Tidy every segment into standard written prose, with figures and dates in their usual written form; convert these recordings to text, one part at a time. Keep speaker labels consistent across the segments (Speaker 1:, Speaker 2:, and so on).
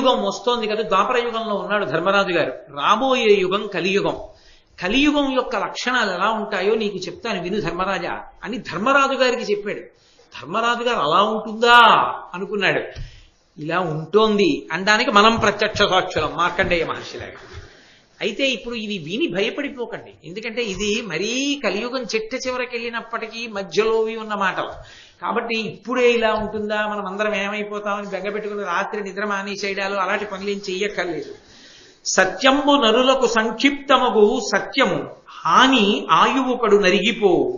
Speaker 1: కలియుగం వస్తోంది కదా, ద్వాపర యుగంలో ఉన్నాడు ధర్మరాజు గారు. రాబోయే యుగం కలియుగం. కలియుగం యొక్క లక్షణాలు ఎలా ఉంటాయో నీకు చెప్తాను విను ధర్మరాజా అని ధర్మరాజు గారికి చెప్పాడు. ధర్మరాజు గారు అలా ఉంటుందా అనుకున్నాడు. ఇలా ఉంటోంది అనడానికి మనం ప్రత్యక్ష సాక్షులం మార్కండేయ మహర్షిలాగా. అయితే ఇప్పుడు ఇది విని భయపడిపోకండి, ఎందుకంటే ఇది మరీ కలియుగం చెట్ట చివరికి వెళ్ళినప్పటికీ మధ్యలోవి ఉన్న మాటలు కాబట్టి ఇప్పుడే ఇలా ఉంటుందా, మనం అందరం ఏమైపోతామని బెంగపెట్టుకుని రాత్రి నిద్ర మానేసేయడాలు అలాంటి పనులు ఏం చెయ్యక్కర్లేదు. సత్యంబు నరులకు సంక్షిప్తమగు సత్యము హాని ఆయువు కడు నరిగిపోవు.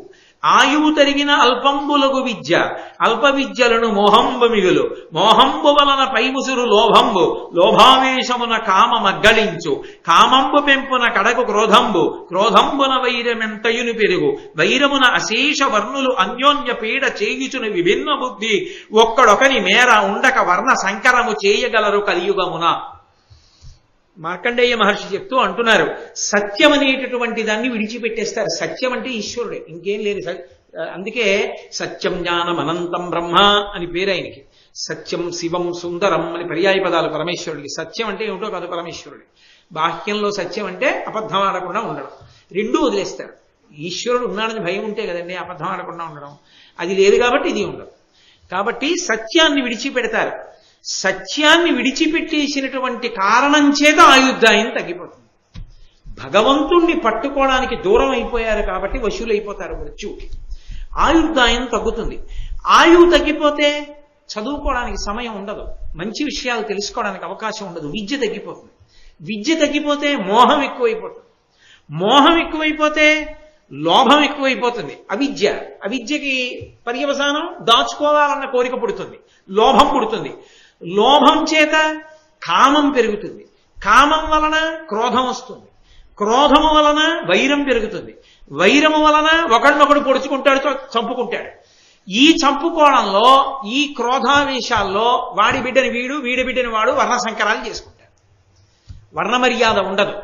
Speaker 1: ఆయువు తరిగిన అల్పంబులగు విద్య అల్ప విద్యలను మోహంబు మిగులు. మోహంబు వలన పైముసురు లోభంబు లోభావేశమున కామ మగ్గళించు. కామంబు పెంపున కడకు క్రోధంబు క్రోధంబున వైరమెంతయుని పెరుగు. వైరమున అశేష వర్ణులు అన్యోన్య పీడ చేయుచున విభిన్న బుద్ధి. ఒక్కడొకని మేర ఉండక వర్ణ సంకరము చేయగలరు కలియుగమున. మార్కండేయ మహర్షి చెప్తూ అంటున్నారు, సత్యం అనేటటువంటి దాన్ని విడిచిపెట్టేస్తారు. సత్యం అంటే ఈశ్వరుడే, ఇంకేం లేదు. అందుకే సత్యం జ్ఞానం అనంతం బ్రహ్మ అని పేరు ఆయనకి. సత్యం శివం సుందరం అని పర్యాయ పదాలు పరమేశ్వరుడికి. సత్యం అంటే ఏమిటో కాదు పరమేశ్వరుడి. బాహ్యంలో సత్యం అంటే అబద్ధం ఆడకుండా ఉండడం. రెండూ వదిలేస్తారు. ఈశ్వరుడు ఉన్నాడని భయం ఉంటే కదండి అబద్ధం ఆడకుండా ఉండడం. అది లేదు కాబట్టి ఇది ఉండదు. కాబట్టి సత్యాన్ని విడిచిపెడతారు. సత్యాన్ని విడిచిపెట్టేసినటువంటి కారణం చేత ఆయుర్దాయం తగ్గిపోతుంది. భగవంతుణ్ణి పట్టుకోవడానికి దూరం అయిపోయారు కాబట్టి వశులైపోతారు మృత్యువుకి. ఆయుర్దాయం తగ్గుతుంది. ఆయువు తగ్గిపోతే చదువుకోవడానికి సమయం ఉండదు, మంచి విషయాలు తెలుసుకోవడానికి అవకాశం ఉండదు, విద్య తగ్గిపోతుంది. విద్య తగ్గిపోతే మోహం ఎక్కువైపోతుంది. మోహం ఎక్కువైపోతే లోభం ఎక్కువైపోతుంది. అవిద్య, అవిద్యకి పర్యవసానం దాచుకోవాలన్న కోరిక పుడుతుంది, లోభం పుడుతుంది. లోభం చేత కామం పెరుగుతుంది. కామం వలన క్రోధం వస్తుంది. క్రోధము వలన వైరం పెరుగుతుంది. వైరము వలన ఒకడినొకడు పొడుచుకుంటాడు, చంపుకుంటాడు. ఈ చంపుకోవడంలో ఈ క్రోధావేశాల్లో వాడి బిడ్డని వీడు, వీడి బిడ్డని వాడు వర్ణ సంకరాలు చేసుకుంటాడు. వర్ణ మర్యాద ఉండదు.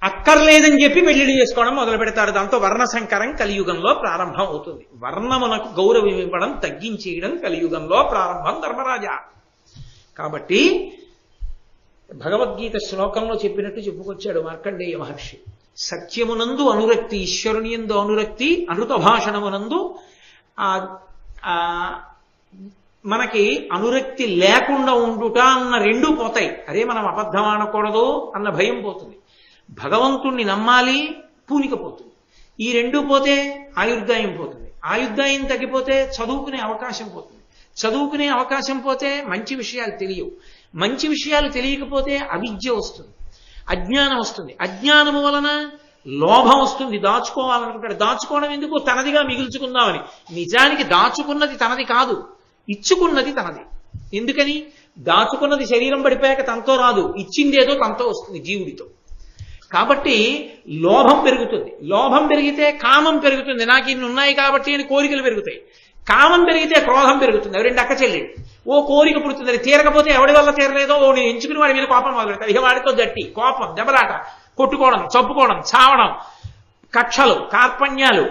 Speaker 1: అక్కర్లేదని చెప్పి పెళ్లిళ్ళు చేసుకోవడం మొదలు పెడతారు. దాంతో వర్ణ సంకరం కలియుగంలో ప్రారంభం అవుతుంది. వర్ణమునకు గౌరవం ఇవ్వడం తగ్గించేయడం కలియుగంలో ప్రారంభం ధర్మరాజా. కాబట్టి భగవద్గీత శ్లోకంలో చెప్పినట్టు చెప్పుకొచ్చాడు మార్కండేయ మహర్షి. సత్యమునందు అనురక్తి, ఈశ్వరుని యందు అనురక్తి, అనృత భాషణమునందు మనకి అనురక్తి లేకుండా ఉండుట అన్న రెండూ పోతాయి. అరే మనం అబద్ధం ఆడకూడదు అన్న భయం పోతుంది. భగవంతుణ్ణి నమ్మాలి, పూనిక పోతుంది. ఈ రెండూ పోతే ఆయుర్దాయం పోతుంది. ఆయుర్దాయం తగ్గిపోతే చదువుకునే అవకాశం పోతుంది. చదువుకునే అవకాశం పోతే మంచి విషయాలు తెలియవు. మంచి విషయాలు తెలియకపోతే అవిద్య వస్తుంది, అజ్ఞానం వస్తుంది. అజ్ఞానము వలన లోభం వస్తుంది. దాచుకోవాలనుకుంటాడు. దాచుకోవడం ఎందుకు? తనదిగా మిగుల్చుకుందామని. నిజానికి దాచుకున్నది తనది కాదు, ఇచ్చుకున్నది తనది. ఎందుకని? దాచుకున్నది శరీరం పడిపోయాక తనతో రాదు, ఇచ్చిందేదో తనతో వస్తుంది జీవుడితో. కాబట్టి లోభం పెరుగుతుంది. లోభం పెరిగితే కామం పెరుగుతుంది. నాకు ఇన్ని ఉన్నాయి కాబట్టి అని కోరికలు పెరుగుతాయి. కామం పెరిగితే క్రోధం పెరుగుతుంది. అవి రెండు అక్క చెల్లి. ఓ కోరిక పుడుతుంది, అది తీరకపోతే ఎవడి వల్ల తీరలేదో ఓ నేను ఎంచుకుని వాడి మీద కోపం మొదలు పెడతాడు. ఇక వాడితో దట్టి కోపం, దెబ్బలాట, కొట్టుకోవడం, చంపుకోవడం, చావడం, కక్షలు, కార్పణ్యాలు,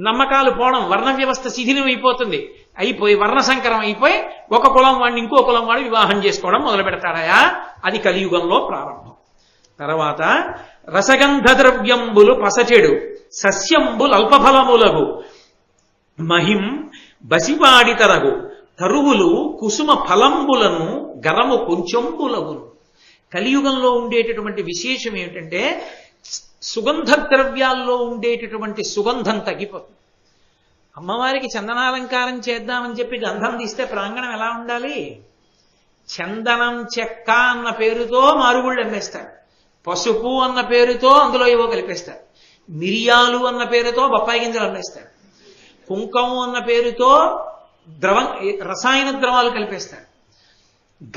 Speaker 1: నమ్మకాలు పోవడం, వర్ణ వ్యవస్థ శిథిలం అయిపోతుంది. అయిపోయి వర్ణ సంకరం అయిపోయి ఒక కులం వాడిని ఇంకో కులం వాడు వివాహం చేసుకోవడం మొదలు పెడతాడయా. అది కలియుగంలో ప్రారంభం. తర్వాత రసగంధ ద్రవ్యంబులు పసచెడు సస్యంబులు అల్పఫలములగు మహిం బసివాడి తరగు తరువులు కుసుమ ఫలంబులను గరము కొంచెంబులగును. కలియుగంలో ఉండేటటువంటి విశేషం ఏమిటంటే సుగంధ ద్రవ్యాల్లో ఉండేటటువంటి సుగంధం తగ్గిపోతుంది. అమ్మవారికి చందనాలంకారం చేద్దామని చెప్పి గంధం తీస్తే ప్రాంగణం ఎలా ఉండాలి? చందనం చెక్క అన్న పేరుతో మారుగుళ్ళు అమ్మేస్తారు. పసుపు అన్న పేరుతో అందులో ఏవో కలిపేస్తారు. మిరియాలు అన్న పేరుతో బొప్పాయి గింజలు అమ్మేస్తారు. కుంకం అన్న పేరుతో రసాయన ద్రవాలు కలిపేస్తారు.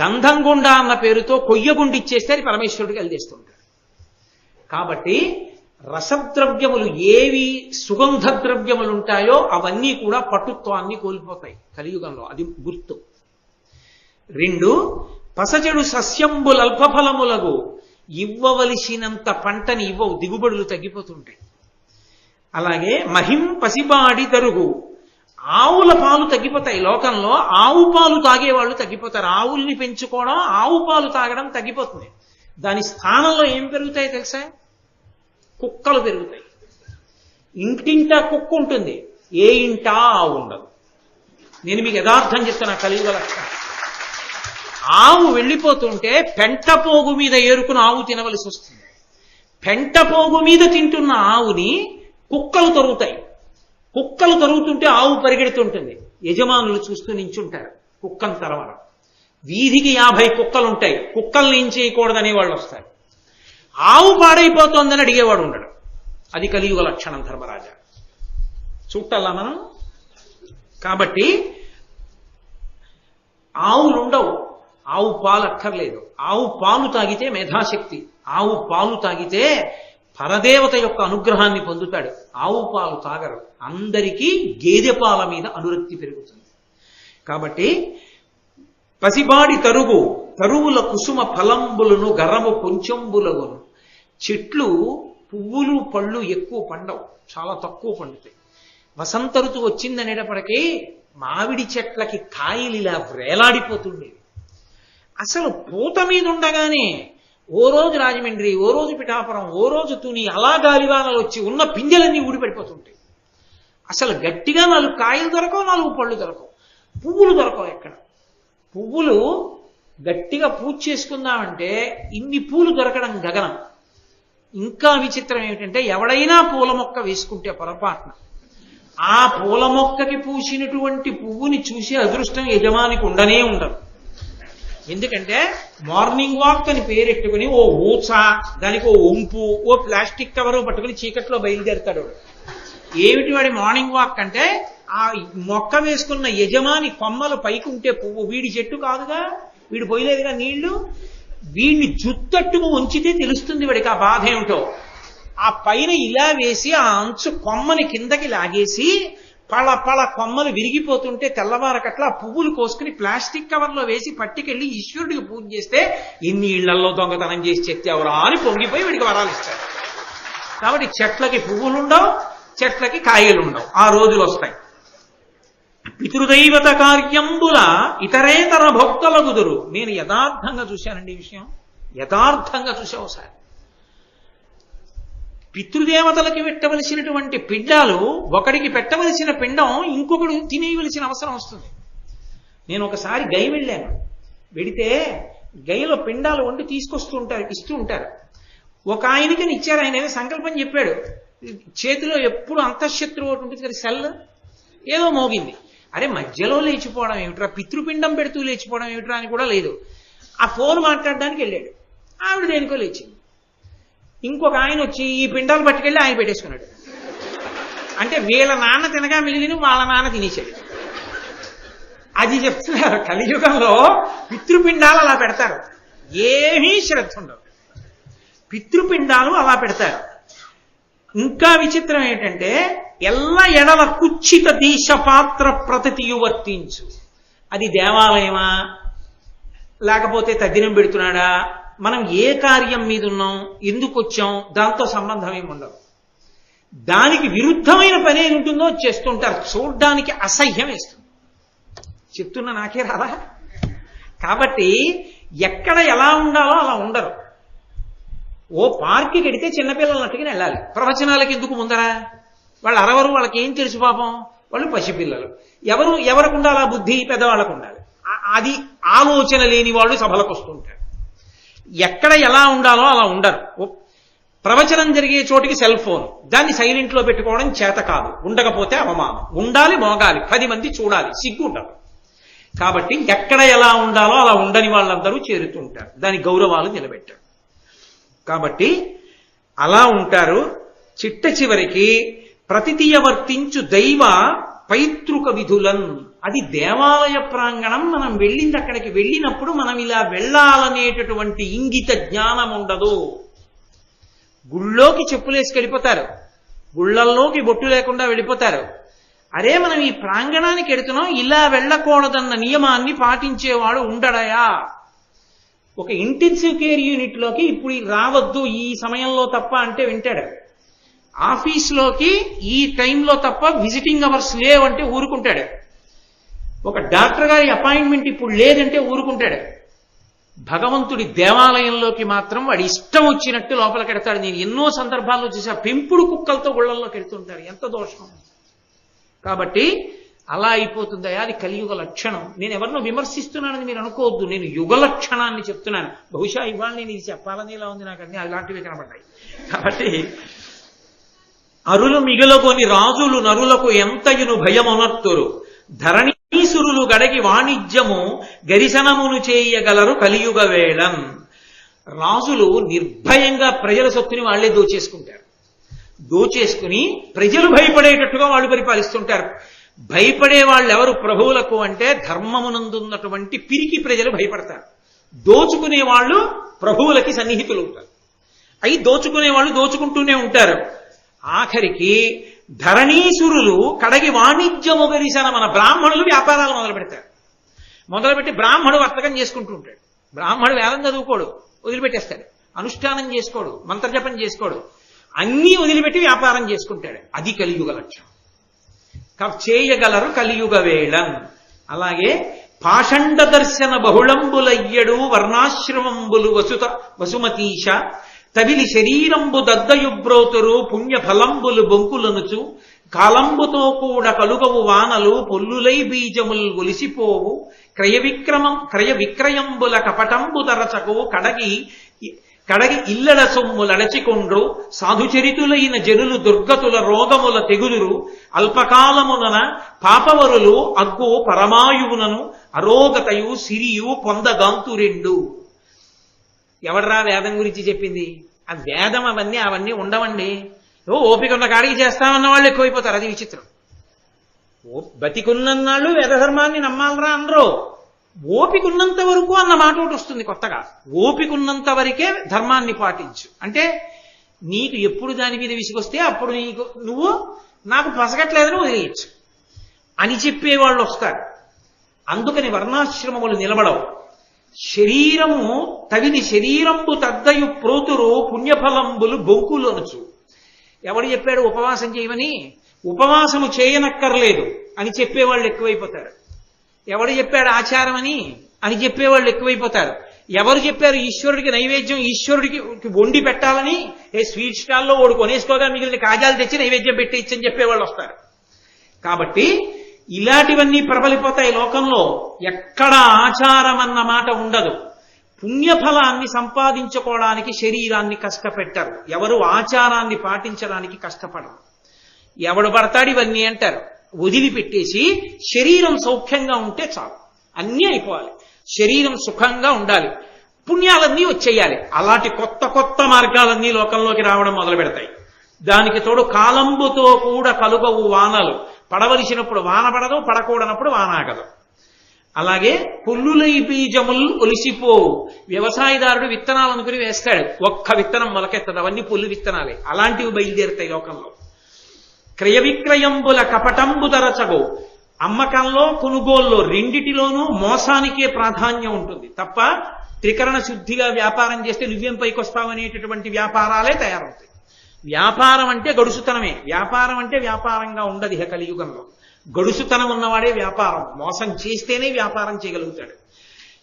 Speaker 1: గంధం గుండ అన్న పేరుతో కొయ్యగుండి ఇచ్చేస్తే అది పరమేశ్వరుడికి అందిస్తుంటారు. కాబట్టి రసద్రవ్యములు ఏవి సుగంధ ద్రవ్యములు ఉంటాయో అవన్నీ కూడా పటుత్వాన్ని కోల్పోతాయి కలియుగంలో. అది గుర్తు. రెండు, పసచెడు సస్యంబులు అల్పఫలములగు ఇవ్వవలసినంత పంటని ఇవ్వవు, దిగుబడులు తగ్గిపోతుంటాయి. అలాగే మహిం పసిబాడి తరుగు ఆవుల పాలు తగ్గిపోతాయి లోకంలో. ఆవు పాలు తాగేవాళ్ళు తగ్గిపోతారు. ఆవుల్ని పెంచుకోవడం, ఆవు పాలు తాగడం తగ్గిపోతుంది. దాని స్థానంలో ఏం పెరుగుతాయి తెలుసా? కుక్కలు పెరుగుతాయి. ఇంటింటా కుక్క ఉంటుంది, ఏ ఇంటా ఆవు ఉండదు. నేను మీకు యథార్థం చెప్తున్నా, కలియుగ లక్షణం. ఆవు వెళ్ళిపోతుంటే పెంటపోగు మీద ఏరుకుని ఆవు తినవలసి వస్తుంది. పెంటపోగు మీద తింటున్న ఆవుని కుక్కలు తరుగుతాయి. కుక్కలు తరుగుతుంటే ఆవు పరిగెడుతుంటుంది. యజమానులు చూస్తూ నించుంటారు కుక్కను తరవడం. వీధికి 50 కుక్కలుంటాయి. కుక్కల్ని ఏం చేయకూడదనే వాళ్ళు వస్తారు. ఆవు పాడైపోతోందని అడిగేవాడు ఉండడు. అది కలియుగ లక్షణం ధర్మరాజా. చూడాలా మనం? కాబట్టి ఆవులుండవు, ఆవు పాలు అక్కర్లేదు. ఆవు పాలు తాగితే మేధాశక్తి, ఆవు పాలు తాగితే పరదేవత యొక్క అనుగ్రహాన్ని పొందుతాడు. ఆవు పాలు తాగరు. అందరికీ గేదె పాల మీద అనురక్తి పెరుగుతుంది. కాబట్టి పసిబాడి తరువుల కుసుమ ఫలంబులను గరము కొంచెంబులగును. చెట్లు పువ్వులు పళ్ళు ఎక్కువ పండవు, చాలా తక్కువ పండుతాయి. వసంత ఋతువు వచ్చిందనేటప్పటికీ మామిడి చెట్లకి కాయలు ఇలా వేలాడిపోతుండేవి. అసలు పూత మీద ఉండగానే ఓ రోజు రాజమండ్రి, ఓ రోజు పిఠాపురం, ఓ రోజు తుని, అలా గాలివానలు వచ్చి ఉన్న పిందెలన్నీ ఊడిపడిపోతుంటాయి. అసలు గట్టిగా 4 కాయలు దొరకవు, 4 పళ్ళు దొరకవు, పువ్వులు దొరకవు. ఎక్కడ పువ్వులు గట్టిగా పూజ చేసుకుందామంటే ఇన్ని పూలు దొరకడం గగనం. ఇంకా విచిత్రం ఏమిటంటే, ఎవడైనా పూల మొక్క వేసుకుంటే పొరపాటున ఆ పూల మొక్కకి పూసినటువంటి పువ్వుని చూసే అదృష్టం యజమానికి ఉండనే ఉండదు. ఎందుకంటే మార్నింగ్ వాక్ అని పేరెట్టుకుని ఓ ఊచ, దానికి ఓ ఒంపు, ఓ ప్లాస్టిక్ కవరు పట్టుకుని చీకట్లో బయలుదేరుతాడు. ఏమిటి వాడి మార్నింగ్ వాక్ అంటే, ఆ మొక్క వేసుకున్న యజమాని కొమ్మలు పైకి ఉంటే పువ్వు, వీడి చెట్టు కాదుగా, వీడు పోయలేదుగా నీళ్లు, వీడిని జుత్తట్టుకు ఉంచితే తెలుస్తుంది వాడికి ఆ బాధ ఏమిటో. ఆ పైన ఇలా వేసి ఆ అంచు కొమ్మని కిందకి లాగేసి పళ పళ కొమ్మలు విరిగిపోతుంటే తెల్లవారకట్లా పువ్వులు కోసుకుని ప్లాస్టిక్ కవర్లో వేసి పట్టుకెళ్ళి ఈశ్వరుడికి పూజ చేస్తే ఎన్ని ఇళ్లలో దొంగతనం చేసి చెత్తెవరా అని పొంగిపోయి వీడికి వరాలు ఇస్తారు. కాబట్టి చెట్లకి పువ్వులుండవు, చెట్లకి కాయలుండవు, ఆ రోజులు వస్తాయి. పితృదైవత కార్యంబుల ఇతరేతర భక్తుల కుదురు. నేను యథార్థంగా చూశానండి ఈ విషయం, యథార్థంగా చూసా. ఒకసారి పితృదేవతలకి పెట్టవలసినటువంటి పిండాలు, ఒకడికి పెట్టవలసిన పిండం ఇంకొకడు తినేయవలసిన అవసరం వస్తుంది. నేను ఒకసారి గై వెళ్ళాను. వెడితే గైలో పిండాలు వండి ఇస్తూ ఉంటారు. ఒక ఆయనకి ఇచ్చారు. ఆయన ఏదో సంకల్పం చెప్పాడు. చేతిలో ఎప్పుడు అంతఃశత్రువు ఒకటి ఉంటుంది కదా, సెల్ ఏదో మోగింది. అరే మధ్యలో లేచిపోవడం ఏమిట్రా, పితృపిండం పెడుతూ లేచిపోవడం ఏమిట్రా అని కూడా లేదు. ఆ ఫోన్ మాట్లాడడానికి వెళ్ళాడు. ఆవిడ దేనికో లేచింది. ఇంకొక ఆయన వచ్చి ఈ పిండాలు పట్టుకెళ్ళి ఆయన పెట్టేసుకున్నాడు. అంటే వీళ్ళ నాన్న తినగా మిగిలిన వాళ్ళ నాన్న తినేసాడు. అది చెప్తున్నారు, కలియుగంలో పితృపిండాలు అలా పెడతారు. ఏమీ శ్రద్ధ ఉండవు, పితృపిండాలు అలా పెడతారు. ఇంకా విచిత్రం ఏంటంటే, ఎల్ల ఎడల కుచ్చిత దీశ పాత్ర ప్రతియు వర్తించు. అది దేవాలయమా లేకపోతే తద్దినం పెడుతున్నాడా, మనం ఏ కార్యం మీద ఉన్నాం, ఎందుకు వచ్చాం, దాంతో సంబంధం ఏమి ఉండదు. దానికి విరుద్ధమైన పని ఏమి ఉంటుందో చేస్తుంటారు. చూడ్డానికి అసహ్యం వేస్తుంది. చెప్తున్నా నాకే రాదా? కాబట్టి ఎక్కడ ఎలా ఉండాలో అలా ఉండరు. ఓ పార్క్కి వెడితే చిన్నపిల్లలు అట్టుకుని వెళ్ళాలి. ప్రవచనాలకి ఎందుకు ముందరా? వాళ్ళు అరవరు, వాళ్ళకి ఏం తెలుసు పాపం, వాళ్ళు పసిపిల్లలు. ఎవరికి ఉండాలి ఆ బుద్ధి? పెద్దవాళ్ళకు ఉండాలి. అది ఆలోచన లేని వాళ్ళు సభలకు వస్తుంటారు. ఎక్కడ ఎలా ఉండాలో అలా ఉండరు. ప్రవచనం జరిగే చోటికి సెల్ ఫోన్, దాన్ని సైలెంట్లో పెట్టుకోవడం చేత కాదు, ఉండకపోతే అవమానం. ఉండాలి, మోగాలి, 10 మంది చూడాలి, సిగ్గు ఉండదు. కాబట్టి ఎక్కడ ఎలా ఉండాలో అలా ఉండని వాళ్ళందరూ చేరుతుంటారు. దాని గౌరవాలు నిలబెట్టారు. కాబట్టి అలా ఉంటారు. చిట్ట చివరికి ప్రతితీయ వర్తించు దైవ పైతృక విధులన్. అది దేవాలయ ప్రాంగణం. మనం వెళ్ళింది, అక్కడికి వెళ్ళినప్పుడు మనం ఇలా వెళ్ళాలనేటటువంటి ఇంగిత జ్ఞానం ఉండదు. గుళ్ళోకి చెప్పులేసి వెళ్ళిపోతారు, గుళ్ళల్లోకి బొట్టు లేకుండా వెళ్ళిపోతారు. అరే మనం ఈ ప్రాంగణానికి వెడుతున్నాం, ఇలా వెళ్ళకూడదన్న నియమాన్ని పాటించేవాడు ఉండడయా? ఒక ఇంటెన్సివ్ కేర్ యూనిట్లోకి ఇప్పుడు రావద్దు ఈ సమయంలో తప్ప అంటే వింటాడు. ఆఫీస్లోకి ఈ టైంలో తప్ప విజిటింగ్ అవర్స్ లేవంటే ఊరుకుంటాడు. ఒక డాక్టర్ గారి అపాయింట్మెంట్ ఇప్పుడు లేదంటే ఊరుకుంటాడు. భగవంతుడి దేవాలయంలోకి మాత్రం వాడి ఇష్టం వచ్చినట్టు లోపలికి ఎడతాడు. నేను ఎన్నో సందర్భాల్లో చూసా, పెంపుడు కుక్కలతో గుళ్ళల్లోకి వెళ్తుంటారు. ఎంత దోషం! కాబట్టి అలా అయిపోతుందా, అది కలియుగ లక్షణం. నేను ఎవరినో విమర్శిస్తున్నానని మీరు అనుకోవద్దు, నేను యుగ లక్షణాన్ని చెప్తున్నాను. బహుశా ఇవాళ నేను ఇది చెప్పాలని ఇలా ఉంది నాకు, అన్ని అలాంటివి కనబడ్డాయి. కాబట్టి అరులు మిగలగొని రాజులు నరులకు ఎంతయును భయమునర్తురు, ధరణీసురులు గడగి వాణిజ్యము గరిశనమును చేయగలరు కలియుగ వేళన్. రాజులు నిర్భయంగా ప్రజల సొత్తుని వాళ్లే దోచేసుకుంటారు. దోచేసుకుని ప్రజలు భయపడేటట్టుగా వాళ్ళు పరిపాలిస్తుంటారు. భయపడే వాళ్ళు ఎవరు ప్రభువులకు అంటే ధర్మమునందున్నటువంటి పిరికి ప్రజలు భయపడతారు. దోచుకునే వాళ్ళు ప్రభువులకి సన్నిహితులు ఉంటారు. అయి దోచుకునే వాళ్ళు దోచుకుంటూనే ఉంటారు. ఆఖరికి ధరణీసురులు కడగి వాణిజ్యము గరిసన, మన బ్రాహ్మణులు వ్యాపారాలు మొదలు పెడతారు. మొదలుపెట్టి బ్రాహ్మణుడు వర్తకం చేసుకుంటూ ఉంటాడు. బ్రాహ్మణుడు వేదం చదువుకోడు, వదిలిపెట్టేస్తాడు. అనుష్ఠానం చేసుకోడు, మంత్రజపం చేసుకోడు, అన్నీ వదిలిపెట్టి వ్యాపారం చేసుకుంటాడు. అది కలియుగ లక్ష్యం. చేయగలరు కలియుగ వేళన్. అలాగే పాషండ దర్శన బహుళంబులయ్యడు వర్ణాశ్రమంబులు వసుమతీశ, తవిలి శరీరంబు దద్దయుబ్రోతురు పుణ్య ఫలంబులు బొంకులనుచు, కాలంబుతో కూడా కలుగవు వానలు పొల్లులై బీజములు ఒలిసిపోవు, క్రయ విక్రయంబుల కపటంబు తరచకు కడగి ఇల్లడ సొమ్ములడచికొండ్రు, సాధుచరితులైన జనులు దుర్గతుల రోగముల తెగులురు, అల్పకాలమునన పాపవరులు అగ్గు పరమాయువునను అరోగతయు సిరియు పొందగాంతురెండు. ఎవడ్రా వేదం గురించి చెప్పింది? ఆ వేదం అవన్నీ ఉండవండి. ఓపిక ఉన్న కాడికి చేస్తామన్న వాళ్ళు ఎక్కువైపోతారు. అది విచిత్రం. బతికున్నన్నాళ్ళు వేదధర్మాన్ని నమ్మాలరా అనరు. ఓపికున్నంత వరకు అన్న మాట ఒకటి వస్తుంది కొత్తగా. ఓపికున్నంత వరకే ధర్మాన్ని పాటించు అంటే, నీకు ఎప్పుడు దాని మీద విసిగొస్తే అప్పుడు నువ్వు నాకు పసగట్లేదని వదిలేయచ్చు అని చెప్పేవాళ్ళు వస్తారు. అందుకని వర్ణాశ్రమములు నిలబడవు. శరీరము తవిని శరీరంబు తద్దయు ప్రోతురు పుణ్యఫలంబులు బొంకులనుచు. ఎవడు చెప్పాడు ఉపవాసం చేయమని? ఉపవాసము చేయనక్కర్లేదు అని చెప్పేవాళ్ళు ఎక్కువైపోతారు. ఎవడు చెప్పాడు ఆచారం అని చెప్పేవాళ్ళు ఎక్కువైపోతారు. ఎవరు చెప్పారు ఈశ్వరుడికి నైవేద్యం ఈశ్వరుడికి వండి పెట్టాలని? స్వీట్ స్టాల్లో ఓడి కొనేసుకోగా మిగిలిన కాజాలు తెచ్చి నైవేద్యం పెట్టించని చెప్పేవాళ్ళు వస్తారు. కాబట్టి ఇలాంటివన్నీ ప్రబలిపోతాయి లోకంలో. ఎక్కడ ఆచారం అన్న మాట ఉండదు. పుణ్యఫలాన్ని సంపాదించుకోవడానికి శరీరాన్ని కష్టపెట్టరు. ఎవరు ఆచారాన్ని పాటించడానికి కష్టపడరు. ఎవడు పడతాడు ఇవన్నీ అంటారు. వదిలిపెట్టేసి శరీరం సౌఖ్యంగా ఉంటే చాలు, అన్నీ అయిపోవాలి. శరీరం సుఖంగా ఉండాలి, పుణ్యాలన్నీ వచ్చేయాలి. అలాంటి కొత్త కొత్త మార్గాలన్నీ లోకంలోకి రావడం మొదలు పెడతాయి. దానికి తోడు కాలంబుతో కూడా కలుగవు వానలు. పడవలసినప్పుడు వాన పడదు, పడకూడనప్పుడు వాన ఆగదు. అలాగే పుల్లులై బీజములు ఒలిసిపోవు. వ్యవసాయదారుడు విత్తనాలు అనుకుని వేస్తాడు, ఒక్క విత్తనం మొలకెత్తదు, అవన్నీ పుల్లు విత్తనాలే. అలాంటివి బయలుదేరుతాయి లోకంలో. క్రయ విక్రయంబుల కపటంబు తరచగో. అమ్మకంలో కొనుగోల్లో రెండిటిలోనూ మోసానికే ప్రాధాన్యం ఉంటుంది తప్ప త్రికరణ శుద్ధిగా వ్యాపారం చేస్తే నువ్వేం పైకొస్తావనేటటువంటి వ్యాపారాలే తయారవుతాయి. వ్యాపారం అంటే గడుసుతనమే. వ్యాపారం అంటే వ్యాపారంగా ఉండదు ఇహ కలియుగంలో. గడుసుతనం ఉన్నవాడే వ్యాపారం. మోసం చేస్తేనే వ్యాపారం చేయగలుగుతాడు.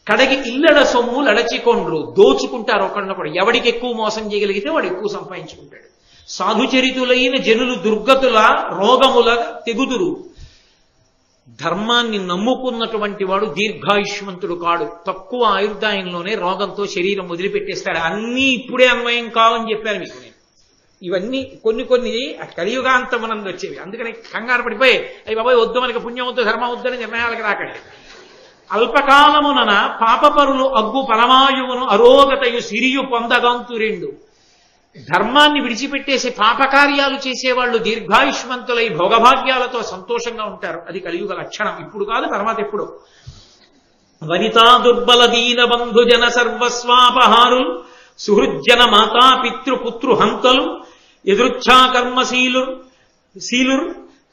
Speaker 1: కడగి ఇల్లడ సొమ్ము లడచికొండ్రు. దోచుకుంటారు ఒకళ్ళొకడు. ఎవడికి ఎక్కువ మోసం చేయగలిగితే వాడు ఎక్కువ సంపాదించుకుంటాడు. సాధుచరితులైన జనులు దుర్గతుల రోగముల తెగుదురు. ధర్మాన్ని నమ్ముకున్నటువంటి వాడు దీర్ఘాయుష్మంతుడు కాడు. తక్కువ ఆయుర్దాయంలోనే రోగంతో శరీరం వదిలిపెట్టేస్తాడు. అన్నీ ఇప్పుడే అన్వయం కావని చెప్పాను మీకు నేను. ఇవన్నీ కొన్ని కలియుగాంతమనందు వచ్చేవి. అందుకని కంగారు పడిపోయి అయ్యి బాబాయ్ వద్దు, మనకి పుణ్యం వద్దు, ధర్మం వద్దని నిర్ణయాలకు రాకండి. అల్పకాలమునన పాపపరులు అగ్గు పరమాయువును అరోగతయు సిరియు పొందగాంతురెండు. ధర్మాన్ని విడిచిపెట్టేసి పాపకార్యాలు చేసేవాళ్ళు దీర్ఘాయుష్మంతులై భోగభాగ్యాలతో సంతోషంగా ఉంటారు. అది కలియుగ లక్షణం. ఇప్పుడు కాదు, తర్వాత ఎప్పుడు. వనితా దుర్బల దీన బంధుజన సర్వస్వాపహారు సుహృజ్జన మాతా పితృపుత్రు హంతలు ఎదృచ్ఛా కర్మశీలుర్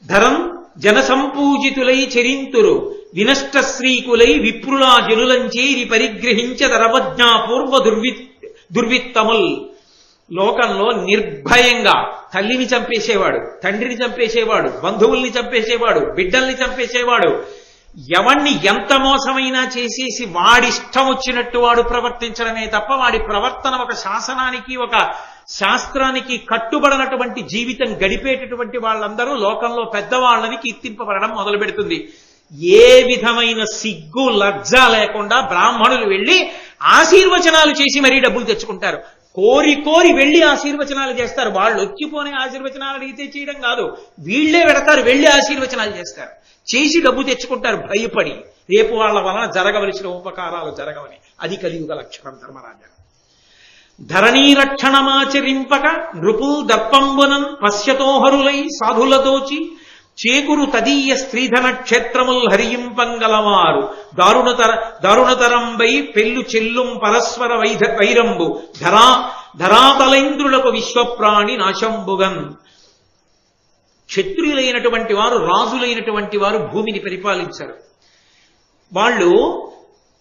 Speaker 1: ధరం జన సంపూజితులై చరింతురు వినష్ట శ్రీకులై విప్రులా జనులంచేరి పరిగ్రహించ దరవజ్ఞా పూర్వ దుర్విత్తముల్. లోకంలో నిర్భయంగా తల్లిని చంపేసేవాడు, తండ్రిని చంపేసేవాడు, బంధువుల్ని చంపేసేవాడు, బిడ్డల్ని చంపేసేవాడు, ఎవణ్ణి ఎంత మోసమైనా చేసేసి వాడిష్టం వచ్చినట్టు వాడు ప్రవర్తించడమే తప్ప వాడి ప్రవర్తన ఒక శాసనానికి ఒక శాస్త్రానికి కట్టుబడినటువంటి జీవితం గడిపేటటువంటి వాళ్ళందరూ లోకంలో పెద్దవాళ్ళని కీర్తింపబడడం మొదలు పెడుతుంది. ఏ విధమైన సిగ్గు లజ్జ లేకుండా బ్రాహ్మణులు వెళ్ళి ఆశీర్వచనాలు చేసి మరీ డబ్బులు తెచ్చుకుంటారు. కోరి కోరి వెళ్ళి ఆశీర్వచనాలు చేస్తారు. వాళ్ళు వచ్చిపోనే ఆశీర్వచనాలు అడిగితే చేయడం కాదు, వీళ్లే పెడతారు, వెళ్ళి ఆశీర్వచనాలు చేస్తారు, చేసి డబ్బు తెచ్చుకుంటారు భయపడి, రేపు వాళ్ళ వలన జరగవలసిన ఉపకారాలు జరగవని. అది కలియుగ లక్షణం ధర్మరాజా. ధరణీ రక్షణమాచరింపక నృపుల్ దర్పంబునన్ పశ్యతోహరులై సాధులదోచి చేకురు తదీయ స్త్రీధన క్షేత్రముల్ హరియింపంగలవారు దారుణతరంబై పెళ్ళు చెల్లుం పరస్పర వైరంబు ధరాతలేంద్రులకు విశ్వప్రాణి నాశంబుగన్. క్షత్రియులైనటువంటి వారు, రాజులైనటువంటి వారు భూమిని పరిపాలించారు. వాళ్ళు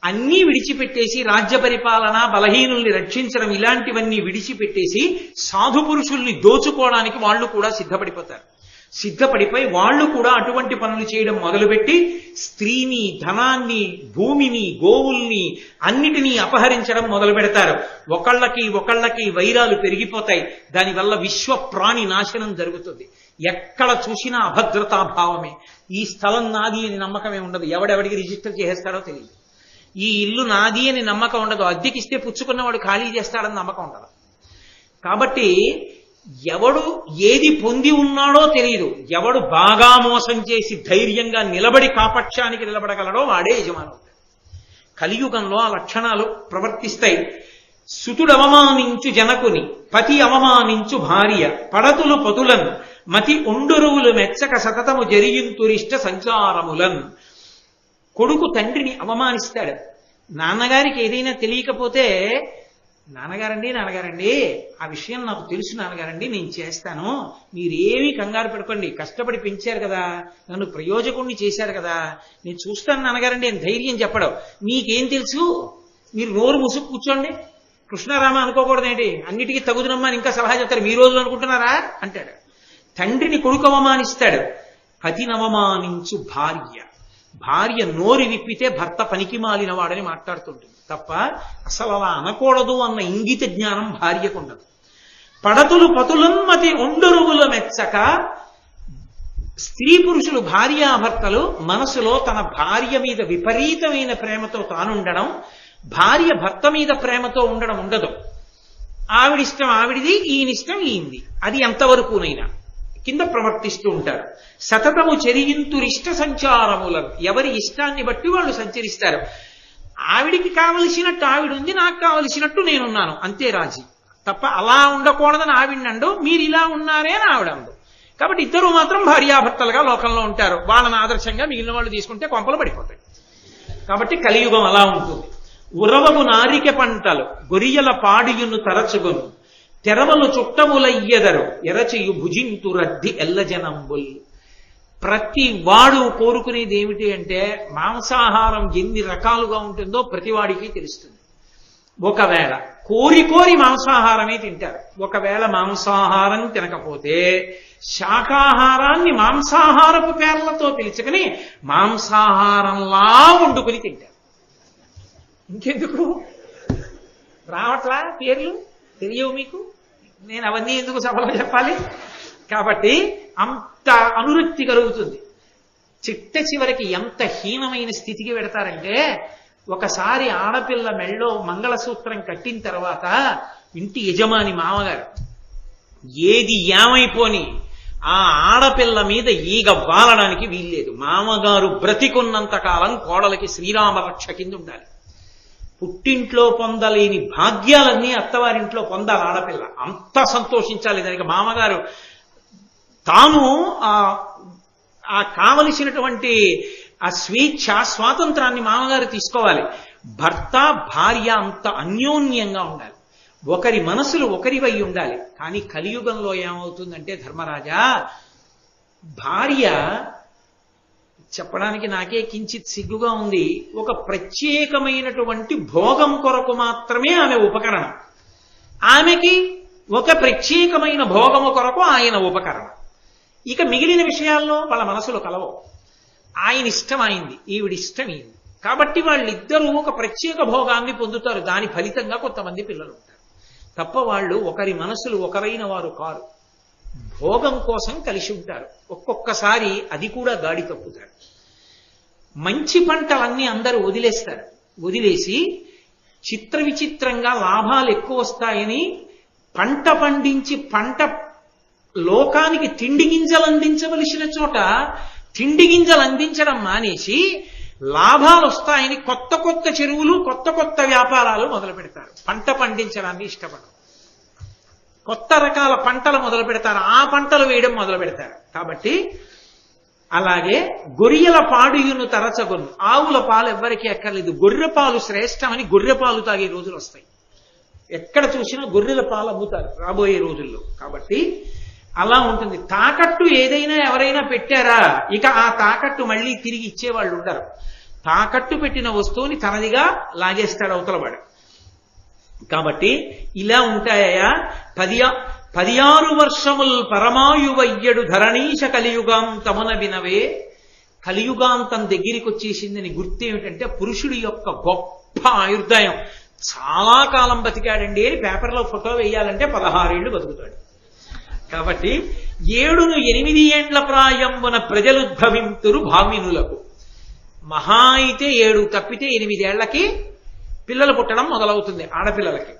Speaker 1: అన్నీ విడిచిపెట్టేసి రాజ్య పరిపాలన, బలహీనుల్ని రక్షించడం ఇలాంటివన్నీ విడిచిపెట్టేసి సాధు పురుషుల్ని దోచుకోవడానికి వాళ్ళు కూడా సిద్ధపడిపోయి వాళ్ళు కూడా అటువంటి పనులు చేయడం మొదలుపెట్టి స్త్రీని, ధనాన్ని, భూమిని, గోవుల్ని అన్నిటినీ అపహరించడం మొదలు పెడతారు. ఒకళ్ళకి వైరాలు పెరిగిపోతాయి. దానివల్ల విశ్వ ప్రాణి నాశనం జరుగుతుంది. ఎక్కడ చూసినా అభద్రతాభావమే. ఈ స్థలం నాది అని నమ్మకమే ఉండదు. ఎవడెవడికి రిజిస్టర్ చేసేస్తాడో తెలియదు. ఈ ఇల్లు నాది అని నమ్మకం ఉండదు. అద్దెకిస్తే పుచ్చుకున్నవాడు ఖాళీ చేస్తాడని నమ్మకం ఉండదు. కాబట్టి ఎవడు ఏది పొంది ఉన్నాడో తెలియదు. ఎవడు బాగా మోసం చేసి ధైర్యంగా నిలబడి కాపక్షానికి నిలబడగలడో వాడే యజమానుడు. కలియుగంలో ఆ లక్షణాలు ప్రవర్తిస్తాయి. సుతుడు అవమానించు జనకుని, పతి అవమానించు భార్య, పడతులు పతులన్ మతి ఒండురువులు మెచ్చక సతతము జరిగింతురిష్ట సంచారములన్. కొడుకు తండ్రిని అవమానిస్తాడు. నాన్నగారికి ఏదైనా తెలియకపోతే, నాన్నగారండి ఆ విషయం నాకు తెలుసు నాన్నగారండి, నేను చేస్తాను, మీరేమీ కంగారు పెట్టుకోండి, కష్టపడి పెంచారు కదా, నన్ను ప్రయోజకుణ్ణి చేశారు కదా, నేను చూస్తాను నాన్నగారండి అని ధైర్యం చెప్పడం. నీకేం తెలుసు, మీరు నోరు ముసుగు కూర్చోండి, కృష్ణారామ అనుకోకూడదేంటి, అన్నిటికీ తగుదునమ్మా అని ఇంకా సలహా చెప్తారు, మీ రోజులు అనుకుంటున్నారా అంటాడు. తండ్రిని కొడుకు అవమానిస్తాడు. పతినవమానించు భార్య నోరు విప్పితే భర్త పనికి మాలిన వాడని మాట్లాడుతుంటుంది తప్ప అసలు అలా అనకూడదు అన్న ఇంగిత జ్ఞానం భార్యకు ఉండదు. పడతులు పతులన్మతి ఒండరువుల మెచ్చక. స్త్రీ పురుషులు భార్యాభర్తలు మనసులో తన భార్య మీద విపరీతమైన ప్రేమతో తానుండడం, భార్య భర్త మీద ప్రేమతో ఉండడం ఉండదు. ఆవిడిష్టం ఆవిడిది, ఈయనిష్టం ఈయంది, అది ఎంతవరకునైనా కింద ప్రవర్తిస్తూ ఉంటారు. సతతము చెరియింతురిష్ట సంచారములను, ఎవరి ఇష్టాన్ని బట్టి వాళ్ళు సంచరిస్తారు. ఆవిడికి కావలసినట్టు ఆవిడుంది, నాకు కావలసినట్టు నేనున్నాను, అంతే రాజీ. తప్ప అలా ఉండకూడదని ఆవిడండు, మీరు ఇలా ఉన్నారే అని ఆవిడండు. కాబట్టి ఇద్దరు మాత్రం భార్యాభర్తలుగా లోకంలో ఉంటారు. వాళ్ళని ఆదర్శంగా మిగిలిన వాళ్ళు తీసుకుంటే కొంపలు పడిపోతాయి. కాబట్టి కలియుగం అలా ఉంటుంది. ఉరవము నారిక పంటలు గొరియల పాడియును తరచుగును, తెరవలు చుట్టములయ్యెదరు ఎరచియు భుజింతు రద్ది ఎల్లజనంబుల్. ప్రతి వాడు కోరుకునేది ఏమిటి అంటే, మాంసాహారం ఎన్ని రకాలుగా ఉంటుందో ప్రతివాడికి తెలుస్తుంది. ఒకవేళ కోరి మాంసాహారమే తింటారు. ఒకవేళ మాంసాహారం తినకపోతే శాకాహారాన్ని మాంసాహారపు పేర్లతో పిలుచుకుని మాంసాహారంలా వండుకుని తింటారు. ఇంకెందుకు రావట్లా పేర్లు తెలియవు మీకు, నేను అవన్నీ ఎందుకు సభలో చెప్పాలి? కాబట్టి అంత అనురక్తి కలుగుతుంది. చిట్ట చివరికి ఎంత హీనమైన స్థితికి పెడతారంటే, ఒకసారి ఆడపిల్ల మెళ్ళో మంగళసూత్రం కట్టిన తర్వాత ఇంటి యజమాని మామగారు ఏది ఏమైపోని ఆ ఆడపిల్ల మీద ఈగ వాలడానికి వీల్లేదు. మామగారు బ్రతికున్నంత కాలం కోడలకి శ్రీరామ రక్ష కింద ఉండాలి. పుట్టింట్లో పొందలేని భాగ్యాలన్నీ అత్తవారింట్లో పొందాలి ఆడపిల్ల. అంత సంతోషించాలి. దానికి మామగారు తాను ఆ కావలసినటువంటి ఆ స్వేచ్ఛ, స్వాతంత్రాన్ని మామగారు తీసుకోవాలి. భర్త భార్య అంత అన్యోన్యంగా ఉండాలి. ఒకరి మనసులు ఒకరివై ఉండాలి. కానీ కలియుగంలో ఏమవుతుందంటే ధర్మరాజా, భార్య చెప్పడానికి నాకే కించిత్ సిగ్గుగా ఉంది, ఒక ప్రత్యేకమైనటువంటి భోగం కొరకు మాత్రమే ఆమె ఉపకరణం. ఆమెకి ఒక ప్రత్యేకమైన భోగము కొరకు ఆయన ఉపకరణ. ఇక మిగిలిన విషయాల్లో వాళ్ళ మనసులో కలవవు. ఆయన ఇష్టం అయింది, ఈవిడి ఇష్టం అయింది. కాబట్టి వాళ్ళిద్దరూ ఒక ప్రత్యేక భోగాన్ని పొందుతారు. దాని ఫలితంగా కొంతమంది పిల్లలు ఉంటారు తప్ప వాళ్ళు ఒకరి మనసులు ఒకరైన వారు కారు. భోగం కోసం కలిసి ఉంటారు. ఒక్కొక్కసారి అది కూడా గాడి తప్పుతారు. మంచి పంటలన్నీ అందరూ వదిలేస్తారు. వదిలేసి చిత్ర విచిత్రంగా లాభాలు ఎక్కువ వస్తాయని పంట పండించి పంట లోకానికి తిండి గింజలు అందించవలసిన చోట తిండి గింజలు అందించడం మానేసి లాభాలు వస్తాయని కొత్త కొత్త చెరువులు కొత్త కొత్త వ్యాపారాలు మొదలు పెడతారు. పంట పండించడాన్ని ఇష్టపడరు. కొత్త రకాల పంటలు మొదలు పెడతారు. ఆ పంటలు వేయడం మొదలు పెడతారు. కాబట్టి అలాగే గొర్రెల పాడుయును తరచగొను. ఆవుల పాలు ఎవ్వరికీ ఎక్కర్లేదు. గొర్రె పాలు శ్రేష్టమని గొర్రె పాలు తాగే రోజులు వస్తాయి. ఎక్కడ చూసినా గొర్రెల పాలు అమ్ముతారు రాబోయే రోజుల్లో. కాబట్టి అలా ఉంటుంది. తాకట్టు ఏదైనా ఎవరైనా పెట్టారా, ఇక ఆ తాకట్టు మళ్ళీ తిరిగి ఇచ్చేవాళ్ళు ఉండరు. తాకట్టు పెట్టిన వస్తువుని తనదిగా లాగేస్తాడు అవతలవాడు. కాబట్టి ఇలా ఉంటాయా 16 వర్షముల్ పరమాయువయ్యడు ధరణీశ కలియుగాంతమున వినవే. కలియుగాంతం దగ్గరికి వచ్చేసిందని గుర్తు ఏమిటంటే పురుషుడి యొక్క గొప్ప ఆయుర్దాయం. చాలా కాలం బతికాడండి అని పేపర్లో ఫోటో వేయాలంటే 16 ఏళ్లు బతుకుతాడు. కాబట్టి 7-8 ఏండ్ల ప్రాయంబున ప్రజలుద్భవింతురు భావినులకు. మహా అయితే 7 తప్పితే 8 ఏళ్లకి పిల్లలు పుట్టడం మొదలవుతుంది ఆడపిల్లలకి.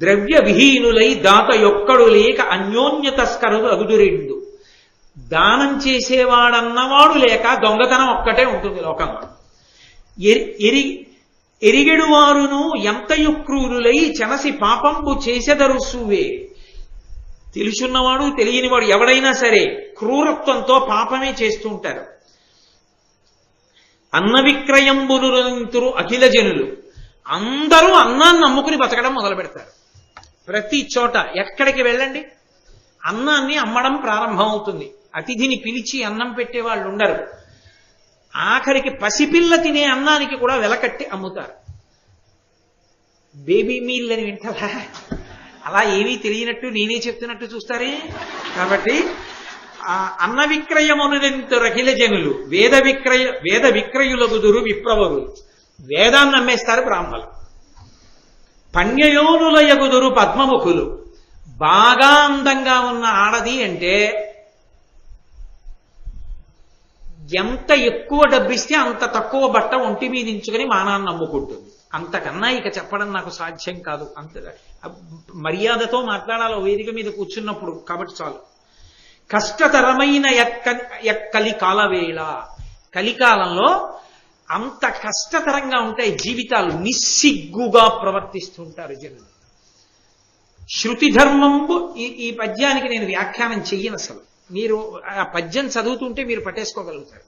Speaker 1: ద్రవ్య విహీనులై దాత యొక్కడు లేక అన్యోన్య తస్కరులు అగుదురెండు. దానం చేసేవాడన్నవాడు లేక దొంగతనం ఒక్కటే ఉంటుంది లోకంలో. ఎరిగెడు వారును ఎంతయు క్రూరులై చెనసి పాపంబు చేసెదరు సూవే. తెలుసున్నవాడు తెలియనివాడు ఎవడైనా సరే క్రూరత్వంతో పాపమే చేస్తూ ఉంటారు. అన్న విక్రయంబునురంతురు అఖిల జనులు. అందరూ అన్నాన్ని నమ్ముకుని బతకడం మొదలు పెడతారు. ప్రతి చోట ఎక్కడికి వెళ్ళండి అన్నాన్ని అమ్మడం ప్రారంభమవుతుంది. అతిథిని పిలిచి అన్నం పెట్టే వాళ్ళు ఉండరు. ఆఖరికి పసిపిల్ల తినే అన్నానికి కూడా వెలకట్టి అమ్ముతారు. బేబీ మీల్ అని వింటారా? అలా ఏమీ తెలియనట్టు నేనే చెప్తున్నట్టు చూస్తారే. కాబట్టి అన్న విక్రయమునంత రహిల జనులు వేద విక్రయులగుదురు విప్రవరులు. వేదాన్ని అమ్మేస్తారు బ్రాహ్మణులు. పణ్యయోనులయగుదురు పద్మముఖులు. బాగా అందంగా ఉన్న ఆడది అంటే ఎంత ఎక్కువ డబ్బిస్తే అంత తక్కువ బట్ట ఒంటి మీద ఇంచుకొని మానాన్ని నమ్ముకుంటుంది. అంతకన్నా ఇక చెప్పడం నాకు సాధ్యం కాదు. అంత మర్యాదతో మాట్లాడాలి వేదిక మీద కూర్చున్నప్పుడు. కాబట్టి చాలు. కష్టతరమైన ఎక్కలి కాలవేళ. కలికాలంలో అంత కష్టతరంగా ఉంటాయి జీవితాలు. నిస్సిగ్గుగా ప్రవర్తిస్తుంటారు జనులు. శృతి ధర్మంబు. ఈ పద్యానికి నేను వ్యాఖ్యానం చెయ్యను అసలు. మీరు ఆ పద్యం చదువుతుంటే మీరు పట్టేసుకోగలుగుతారు.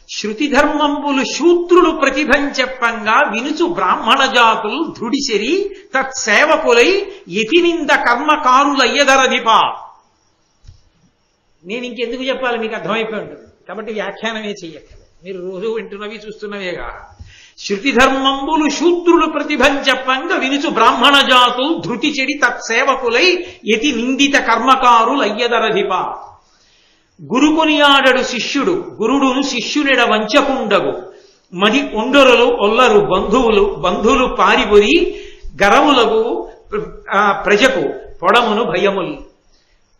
Speaker 1: శృతి ధర్మంబులు శూద్రులు ప్రతిభం చెప్పంగా వినుచు బ్రాహ్మణ జాతులు ధృడిసిరి తత్సేవకులై యతినింద కర్మకారులయ్యదరధిప. నేను ఇంకెందుకు చెప్పాలి, మీకు అర్థమైపోయి ఉంటుంది. కాబట్టి వ్యాఖ్యానమే చెయ్యక్కర్లేదు. మీరు రోజు వింటున్నవి చూస్తున్నవేగా. శృతి ధర్మంబులు శూద్రులు ప్రతిభం చెప్పంగా వినుచు బ్రాహ్మణ జాతులు ధృతి చెడి తత్సేవకులై యతి నిందిత కర్మకారులయ్యదరధిప. గురుకొనియాడడు శిష్యుడు గురుడును శిష్యునిడ వంచకుండగు. మది ఒండొరలు ఒల్లరు బంధువులు పారిబొరి గరములకు ప్రజకు పొడమును భయములు.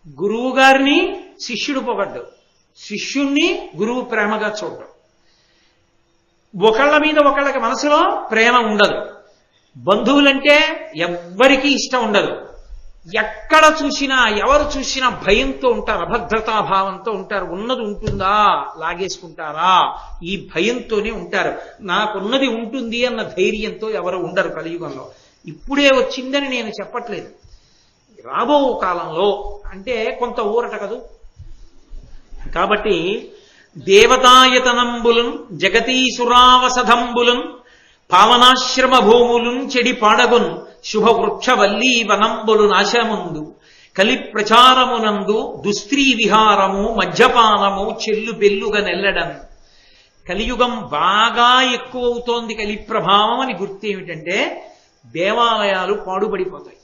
Speaker 1: గురువు గారిని శిష్యుడు పొగడ్డు, శిష్యుణ్ణి గురువు ప్రేమగా చూడడం. ఒకళ్ళ మీద ఒకళ్ళకి మనసులో ప్రేమ ఉండదు. బంధువులంటే ఎవ్వరికీ ఇష్టం ఉండదు. ఎక్కడ చూసినా ఎవరు చూసినా భయంతో ఉంటారు, అభద్రతాభావంతో ఉంటారు. ఉన్నది ఉంటుందా లాగేసుకుంటారా ఈ భయంతోనే ఉంటారు. నాకున్నది ఉంటుంది అన్న ధైర్యంతో ఎవరు ఉండరు కలియుగంలో. ఇప్పుడే వచ్చిందని నేను చెప్పట్లేదు. రాబో కాలంలో అంటే కొంత ఊరట కదూ. కాబట్టి దేవతాయతనంబులున్ జగతీసురావసధంబులున్ పావనాశ్రమ భూములున్ చెడి పాడగున్ శుభవృక్షవల్లీ వనంబులు నాశముందు కలి ప్రచారమునందు దుస్త్రీ విహారము మద్యపానము చెల్లు బెల్లుగా నెల్లడం. కలియుగం బాగా ఎక్కువ అవుతోంది కలి ప్రభావం అని గుర్తు ఏమిటంటే దేవాలయాలు పాడుపడిపోతాయి.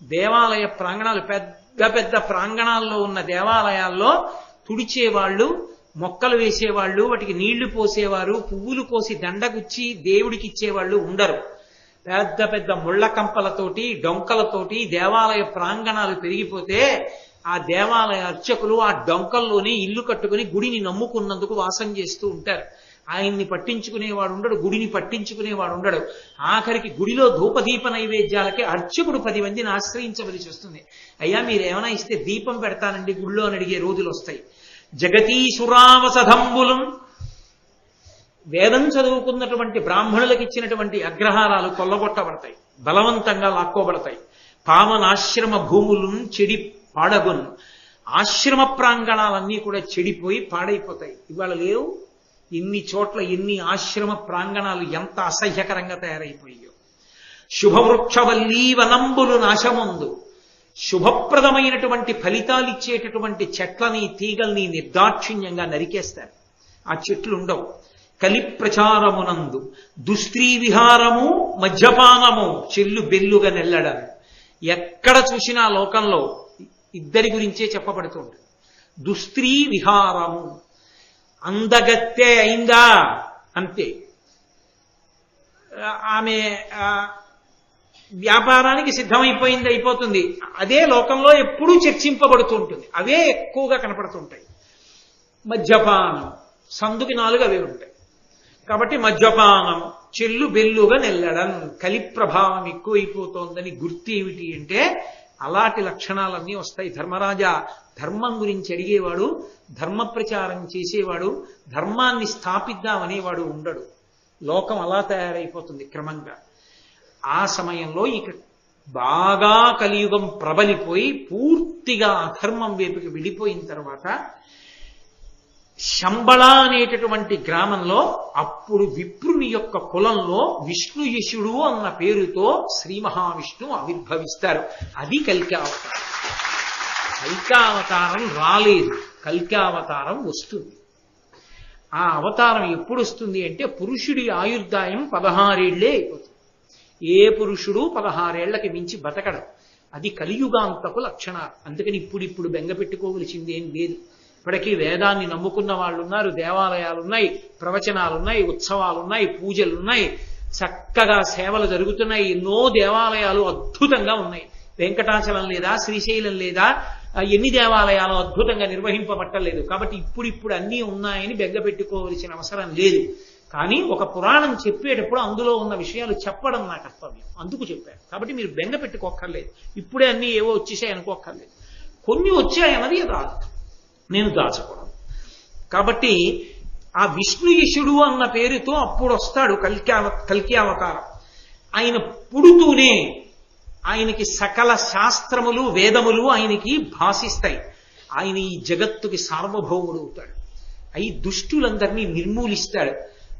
Speaker 1: దేవాలయ ప్రాంగణాలు పెద్ద పెద్ద ప్రాంగణాల్లో ఉన్న దేవాలయాల్లో తుడిచేవాళ్ళు, మొక్కలు వేసేవాళ్ళు, వాటికి నీళ్లు పోసేవారు, పువ్వులు కోసి దండగుచ్చి దేవుడికి ఇచ్చేవాళ్ళు ఉండరు. పెద్ద పెద్ద ముళ్ల కంపలతోటి డొంకలతోటి దేవాలయ ప్రాంగణాలు పెరిగిపోతే ఆ దేవాలయ అర్చకులు ఆ డొంకల్లోనే ఇల్లు కట్టుకుని గుడిని నమ్ముకున్నందుకు వాసం చేస్తూ ఉంటారు. ఆయన్ని పట్టించుకునేవాడు ఉండడు, గుడిని పట్టించుకునేవాడు ఉండడు. ఆఖరికి గుడిలో ధూపదీప నైవేద్యాలకి అర్చకుడు 10 మందిని ఆశ్రయించవలసి వస్తుంది. అయ్యా మీరేమైనా ఇస్తే దీపం పెడతానండి గుళ్ళో అని అడిగే రోజులు వస్తాయి. జగతీసురావసధంబులం, వేదం చదువుకున్నటువంటి బ్రాహ్మణులకు ఇచ్చినటువంటి అగ్రహారాలు కొల్లగొట్టబడతాయి, బలవంతంగా లాక్కోబడతాయి. పావనాశ్రమ భూములను చెడి పాడగొన్, ఆశ్రమ ప్రాంగణాలన్నీ కూడా చెడిపోయి పాడైపోతాయి. ఇవాళ లేవు. ఇన్ని చోట్ల ఎన్ని ఆశ్రమ ప్రాంగణాలు ఎంత అసహ్యకరంగా తయారైపోయాయో. శుభవృక్షవల్లీ వనంబులు నాశమందు, శుభప్రదమైనటువంటి ఫలితాలిచ్చేటటువంటి చెట్లని తీగల్ని నిర్దాక్షిణ్యంగా నరికేస్తారు. ఆ చెట్లు ఉండవు. కలి ప్రచారమునందు దుస్త్రీ విహారము మద్యపానము చెల్లు బెల్లుగా నెల్లడం. ఎక్కడ చూసినా లోకంలో ఇద్దరి గురించే చెప్పబడుతుంది. దుస్త్రీ విహారము, అందగత్తే అయిందా అంతే, ఆమె వ్యాపారానికి సిద్ధమైపోయింది అయిపోతుంది. అదే లోకంలో ఎప్పుడూ చర్చింపబడుతూ ఉంటుంది. అవే ఎక్కువగా కనపడుతుంటాయి. మద్యపానం, సందుకి 4 అవే ఉంటాయి. కాబట్టి మద్యపానం, చెల్లు బెల్లుగా నెల్లడం, కలి ప్రభావం ఎక్కువైపోతోందని గుర్తు ఏమిటి అంటే అలాంటి లక్షణాలన్నీ వస్తాయి. ధర్మరాజా, ధర్మం గురించి అడిగేవాడు, ధర్మ ప్రచారం చేసేవాడు, ధర్మాన్ని స్థాపిద్దామనేవాడు ఉండడు. లోకం అలా తయారైపోతుంది క్రమంగా. ఆ సమయంలో ఇక బాగా కలియుగం ప్రబలిపోయి పూర్తిగా అధర్మం వైపుకి వెళ్ళిపోయిన తర్వాత శంబళ అనేటటువంటి గ్రామంలో అప్పుడు విప్రుని యొక్క కులంలో విష్ణుయశుడు అన్న పేరుతో శ్రీ మహావిష్ణువు ఆవిర్భవిస్తారు. అది కల్కావతారం. కల్కావతారం రాలేదు, కల్కావతారం వస్తుంది. ఆ అవతారం ఎప్పుడు వస్తుంది అంటే పురుషుడి ఆయుర్దాయం 16 ఏళ్లే అయిపోతుంది. ఏ పురుషుడు 16 ఏళ్లకి మించి బతకడం. అది కలియుగాంతకు లక్షణాలు. అందుకని ఇప్పుడు బెంగ పెట్టుకోవలసింది ఏం లేదు. ఇప్పటికీ వేదాన్ని నమ్ముకున్న వాళ్ళు ఉన్నారు, దేవాలయాలున్నాయి, ప్రవచనాలున్నాయి, ఉత్సవాలున్నాయి, పూజలున్నాయి, చక్కగా సేవలు జరుగుతున్నాయి. ఎన్నో దేవాలయాలు అద్భుతంగా ఉన్నాయి. వెంకటాచలం లేదా, శ్రీశైలం లేదా, ఎన్ని దేవాలయాలు అద్భుతంగా నిర్వహింపబట్టలేదు. కాబట్టి ఇప్పుడు అన్నీ ఉన్నాయని బెంగ పెట్టుకోవలసిన అవసరం లేదు. కానీ ఒక పురాణం చెప్పేటప్పుడు అందులో ఉన్న విషయాలు చెప్పడం నా కర్తవ్యం, అందుకు చెప్పాను. కాబట్టి మీరు బెంగ పెట్టుకోక్కర్లేదు. ఇప్పుడే అన్నీ ఏవో వచ్చేసాయి అనుకోక్కర్లేదు. కొన్ని వచ్చాయన్నది రాదు, నేను దాచకూడదు. కాబట్టి ఆ విష్ణుయశుడు అన్న పేరుతో అప్పుడు వస్తాడు కల్కి అవతారం. ఆయన పుడుతూనే ఆయనకి సకల శాస్త్రములు వేదములు ఆయనకి భాషిస్తాయి. ఆయన ఈ జగత్తుకి సార్వభౌముడు అవుతాడు. అయి దుష్టులందరినీ నిర్మూలిస్తాడు.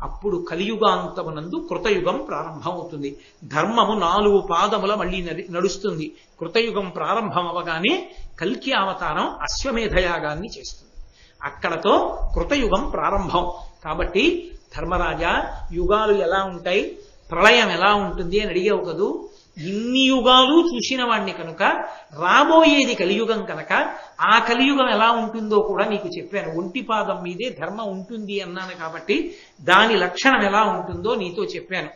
Speaker 1: అప్పుడు కలియుగాంతమునందు కృతయుగం ప్రారంభమవుతుంది. ధర్మము 4 పాదముల మళ్ళీ నడుస్తుంది. కృతయుగం ప్రారంభం అవగానే కల్కి అవతారం అశ్వమేధయాగాన్ని చేస్తుంది. అక్కడతో కృతయుగం ప్రారంభం. కాబట్టి ధర్మరాజా, యుగాలు ఎలా ఉంటాయి, ప్రళయం ఎలా ఉంటుంది అని అడిగావు కదూ. ఇన్ని యుగాలు చూసిన వాణ్ణి కనుక రాబోయేది కలియుగం కనుక ఆ కలియుగం ఎలా ఉంటుందో కూడా నీకు చెప్పాను. ఒంటి పాదం మీదే ధర్మం ఉంటుంది అన్నాను కాబట్టి దాని లక్షణం ఎలా ఉంటుందో నీతో చెప్పాను.